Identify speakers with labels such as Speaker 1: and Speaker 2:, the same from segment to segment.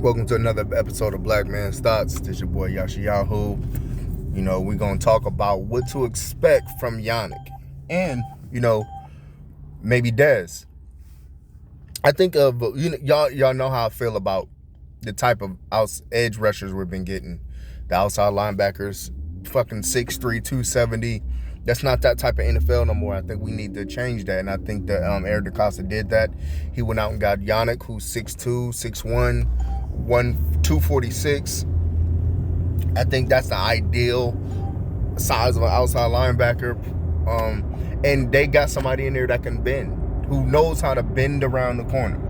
Speaker 1: Welcome to another episode of Black Man's Thoughts. This your boy Yahoo. We're going to talk about what to expect from Yannick and, maybe Dez. I think y'all know how I feel about the type of edge rushers we've been getting. The outside linebackers, fucking 6'3", 270. That's not that type of NFL no more. I think we need to change that, and I think that Eric DeCosta did that. He went out and got Yannick, who's 6'2", 6'1", 246. I think that's the ideal size of an outside linebacker. And they got somebody in there that can bend, who knows how to bend around the corner.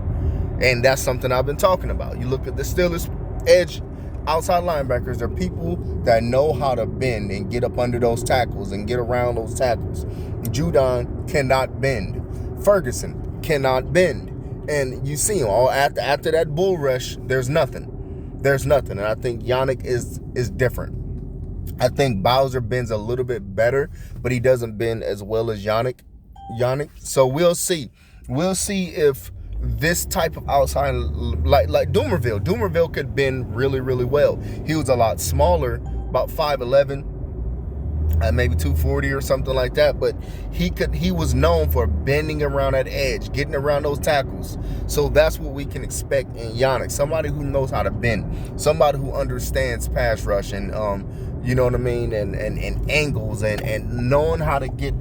Speaker 1: And that's something I've been talking about. You look at the Steelers edge outside linebackers, they're people that know how to bend and get up under those tackles and get around those tackles. Judon cannot bend. Ferguson cannot bend. And you see him all after that bull rush, there's nothing. And I think Yannick is different. I think Bowser bends a little bit better, but he doesn't bend as well as Yannick. So we'll see. We'll see if this type of outside, like Dumerville could bend really, really well. He was a lot smaller, about 5'11", maybe 240 or something like that, but he was known for bending around that edge, getting around those tackles. So that's what we can expect in Yannick. Somebody who knows how to bend, somebody who understands pass rush and you know what I mean, and angles and knowing how to get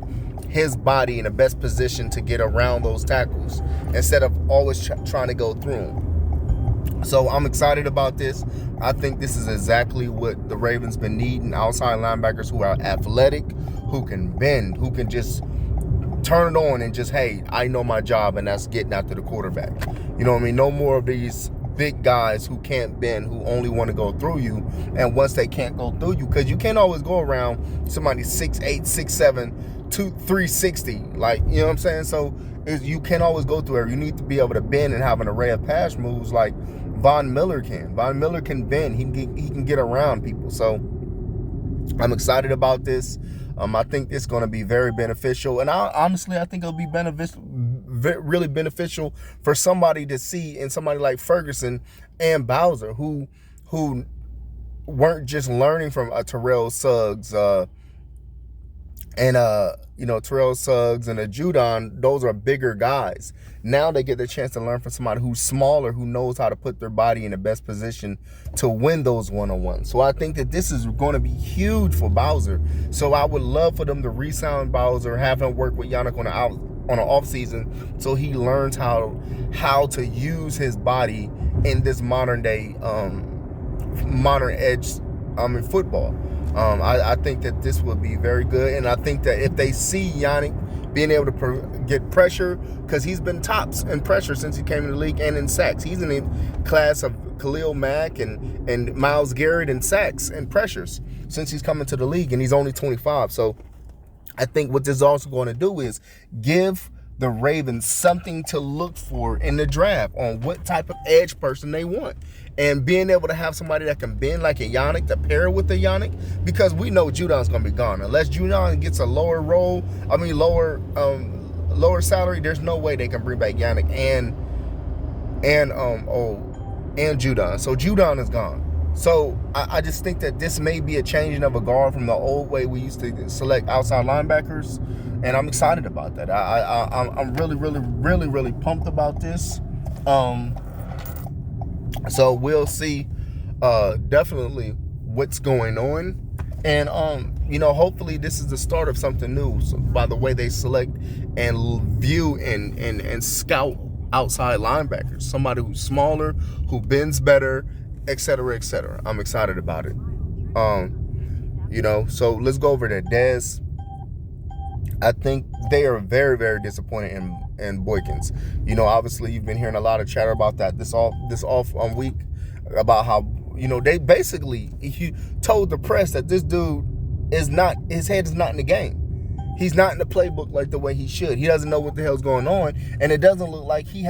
Speaker 1: his body in the best position to get around those tackles instead of always trying to go through them. So I'm excited about this. I think this is exactly what the Ravens been needing: outside linebackers who are athletic, who can bend, who can just turn it on and just, hey, I know my job, and that's getting after the quarterback. You know what I mean? No more of these big guys who can't bend, who only want to go through you. And once they can't go through you, because you can't always go around somebody 6'8", 6'7", 360, like, you know what I'm saying? So you can't always go through it. You need to be able to bend and have an array of pass moves like Von Miller can. Von Miller can bend. He can get around people. So I'm excited about this. I think it's going to be very beneficial, and I think it'll be really beneficial for somebody to see in somebody like Ferguson and Bowser, who weren't just learning from Terrell Suggs Terrell Suggs and Judon. Those are bigger guys. Now they get the chance to learn from somebody who's smaller, who knows how to put their body in the best position to win those one-on-ones. So I think that this is going to be huge for Bowser. So I would love for them to re-sign Bowser, have him work with Yannick on an off season, so he learns how to use his body in this modern edge football. I think that this will be very good, and I think that if they see Yannick being able to get pressure, because he's been tops in pressure since he came in the league and in sacks. He's in the class of Khalil Mack and Myles Garrett in sacks and pressures since he's come into the league, and he's only 25. So I think what this is also going to do is give the Ravens something to look for in the draft on what type of edge person they want. And being able to have somebody that can bend like a Yannick, to pair with a Yannick, because we know Judon's going to be gone. Unless Judon gets a lower salary, there's no way they can bring back Yannick and Judon. So Judon is gone. So I just think that this may be a changing of a guard from the old way we used to select outside linebackers, and I'm excited about that. I'm really, really, really, really pumped about this. So we'll see definitely what's going on, and hopefully this is the start of something new. So by the way they select and view and scout outside linebackers, somebody who's smaller, who bends better, etc., etc. I'm excited about it. So let's go over to Dez. I think they are very, very disappointed in Boykins. Obviously you've been hearing a lot of chatter about that this off week, about how they basically, he told the press that this dude his head is not in the game. He's not in the playbook like the way he should. He doesn't know what the hell's going on, and it doesn't look like he's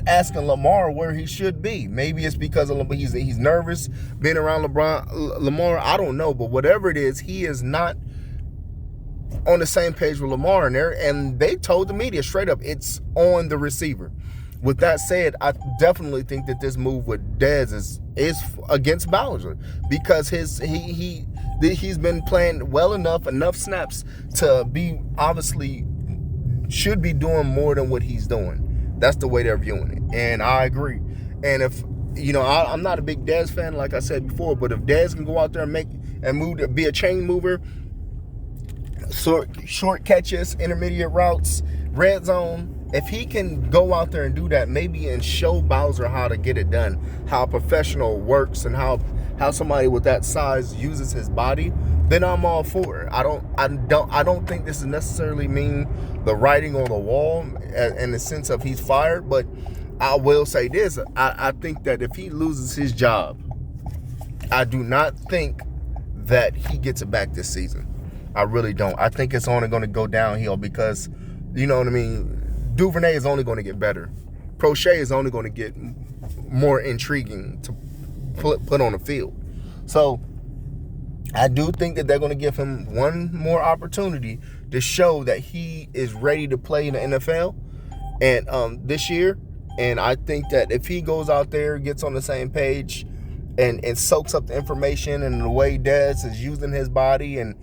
Speaker 1: asking Lamar where he should be. Maybe it's because of he's nervous being around Lamar. I don't know, but whatever it is, he is not on the same page with Lamar in there, and they told the media straight up it's on the receiver. With that said, I definitely think that this move with Dez is against Bowser, because he's been playing well enough snaps to be, obviously should be doing more than what he's doing. That's the way they're viewing it, and I agree. And if I'm not a big Dez fan, like I said before, but if Dez can go out there and move to be a chain mover, short catches, intermediate routes, red zone. If he can go out there and do that, maybe, and show Bowser how to get it done, how a professional works, and how somebody with that size uses his body, then I'm all for it. I don't think this is necessarily mean the writing on the wall in the sense of he's fired, but I will say this: I think that if he loses his job, I do not think that he gets it back this season. I really don't. I think it's only going to go downhill, because, you know what I mean, Duvernay is only going to get better. Prochet is only going to get more intriguing to put on the field. So I do think that they're going to give him one more opportunity to show that he is ready to play in the NFL and this year. And I think that if he goes out there, gets on the same page, and soaks up the information and the way Dez is using his body and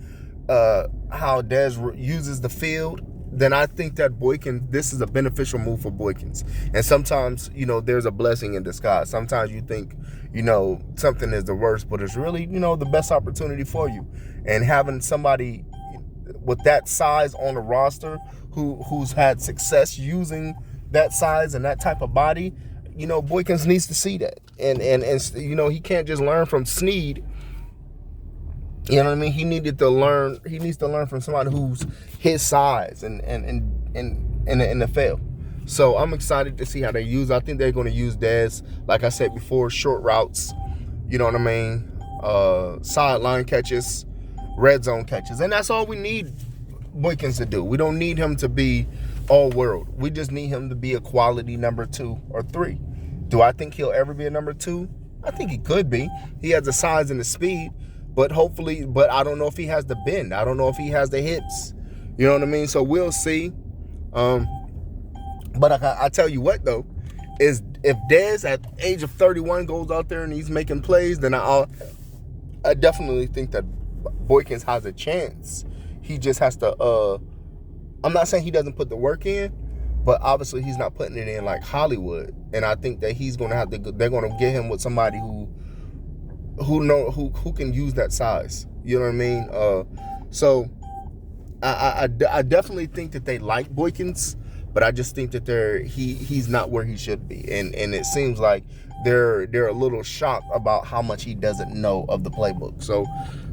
Speaker 1: how Dez uses the field, then I think that this is a beneficial move for Boykins. And sometimes, there's a blessing in disguise. Sometimes you think, something is the worst, but it's really, the best opportunity for you. And having somebody with that size on the roster who's had success using that size and that type of body, Boykins needs to see that. And he can't just learn from Snead. You know what I mean? He needs to learn from somebody who's his size and in the NFL. So I'm excited to see how they use. I think they're going to use Dez, like I said before, short routes. You know what I mean? Sideline catches, red zone catches, and that's all we need Boykins to do. We don't need him to be all world. We just need him to be a quality number 2 or 3. Do I think he'll ever be a number 2? I think he could be. He has the size and the speed. But I don't know if he has the bend. I don't know if he has the hips. You know what I mean? So we'll see. But I tell you what, though, is if Dez at the age of 31 goes out there and he's making plays, then I definitely think that Boykins has a chance. He just has to, I'm not saying he doesn't put the work in, but obviously he's not putting it in like Hollywood. And I think that they're going to get him with somebody who can use that size. You know what I mean? So I definitely think that they like Boykins, but I just think that he's not where he should be, and it seems like they're a little shocked about how much he doesn't know of the playbook. So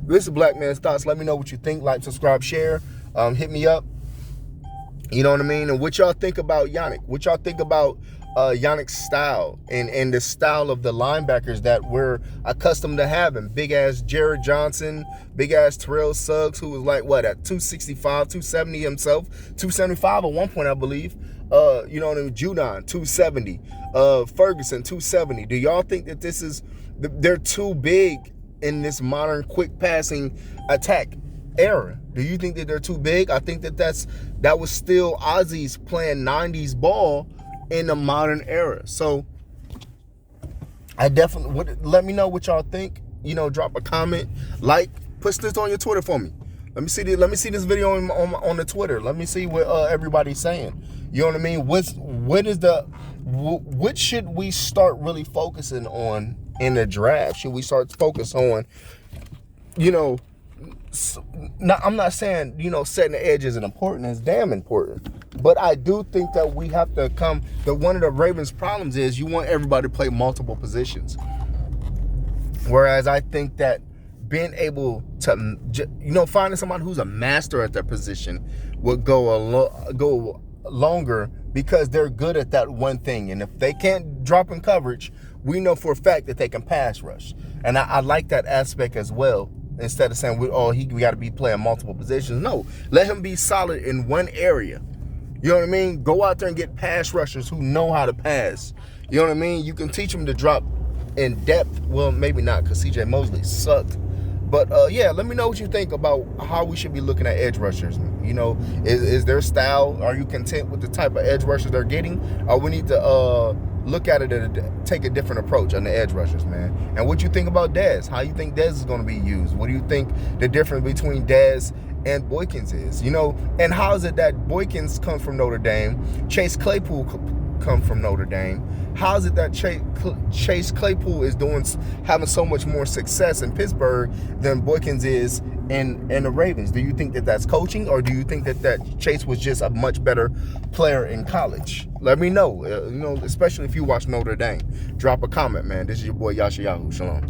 Speaker 1: this is Black Man's Thoughts. Let me know what you think. Like, subscribe, share. Hit me up. You know what I mean? And what y'all think about Yannick? What y'all think about Yannick's style and the style of the linebackers that we're accustomed to having? Big ass Jared Johnson, big ass Terrell Suggs, who was like at 265, 270 himself, 275 at one point, I believe. You know what I mean? Judon, 270. Ferguson, 270. Do y'all think that they're too big in this modern quick passing attack era? Do you think that they're too big? I think that was still Ozzy's playing 90s ball in the modern era. So I definitely let me know what y'all think. Drop a comment, put this on your Twitter for me. Let me see this video on the Twitter. Let me see what everybody's saying. You know what I mean? What should we start really focusing on in the draft? Should we start focus on, I'm not saying, setting the edge isn't important. It's damn important. But I do think that we have to one of the Ravens' problems is you want everybody to play multiple positions. Whereas I think that being able to, finding somebody who's a master at their position would go longer, because they're good at that one thing. And if they can't drop in coverage, we know for a fact that they can pass rush. And I like that aspect as well. Instead of saying, we got to be playing multiple positions. No, let him be solid in one area. You know what I mean? Go out there and get pass rushers who know how to pass. You know what I mean? You can teach them to drop in depth. Well, maybe not, because C.J. Mosley sucked. But yeah, let me know what you think about how we should be looking at edge rushers. You know, is their style? Are you content with the type of edge rushers they're getting? Or we need to look at it and take a different approach on the edge rushers, man. And what you think about Dez? How you think Dez is going to be used? What do you think the difference between Dez and Boykins is? You know, and how is it that Boykins comes from Notre Dame, Chase Claypool comes from Notre Dame? How is it that Chase Claypool is having so much more success in Pittsburgh than Boykins is in the Ravens? Do you think that that's coaching, or do you think that Chase was just a much better player in college? Let me know. You know, especially if you watch Notre Dame. Drop a comment, man. This is your boy Yasha Yahoo. Shalom.